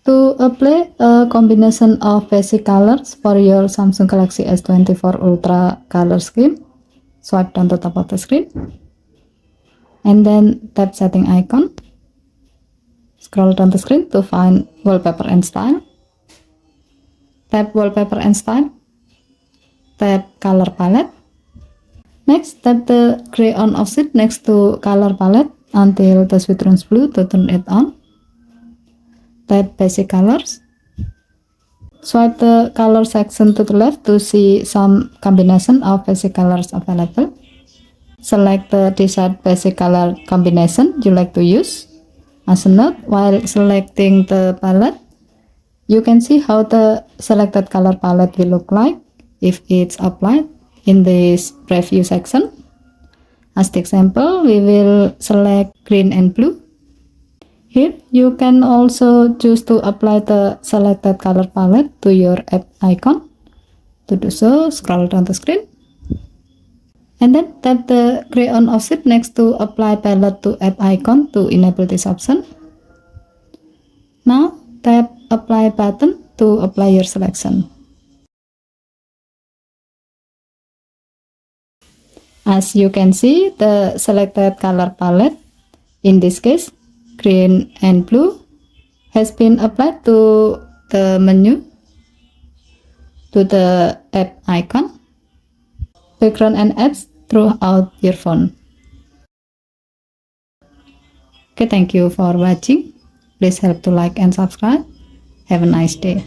To apply a combination of basic colors for your Samsung Galaxy S24 Ultra color scheme, swipe down the top of the screen and then tap setting icon. Scroll down the screen to find wallpaper and style. Tap wallpaper and style. Tap color palette. Next, tap the gray on offset next to color palette until the switch turns blue to turn it on. Tap basic colors. Swipe the color section to the left to see some combination of basic colors available. Select the desired basic color combination you like to use. As a note, while selecting the palette, you can see how the selected color palette will look like if it's applied in this preview section. As the example, we will select green and blue. Here, you can also choose to apply the selected color palette to your app icon. To do so, scroll down the screen and then tap the gray on offset next to apply palette to app icon to enable this option. Now, tap apply button to apply your selection. As you can see, the selected color palette, in this case green and blue, has been applied to the menu, to the app icon, background and apps throughout your phone. Okay, thank you for watching. Please help to like and subscribe. Have a nice day.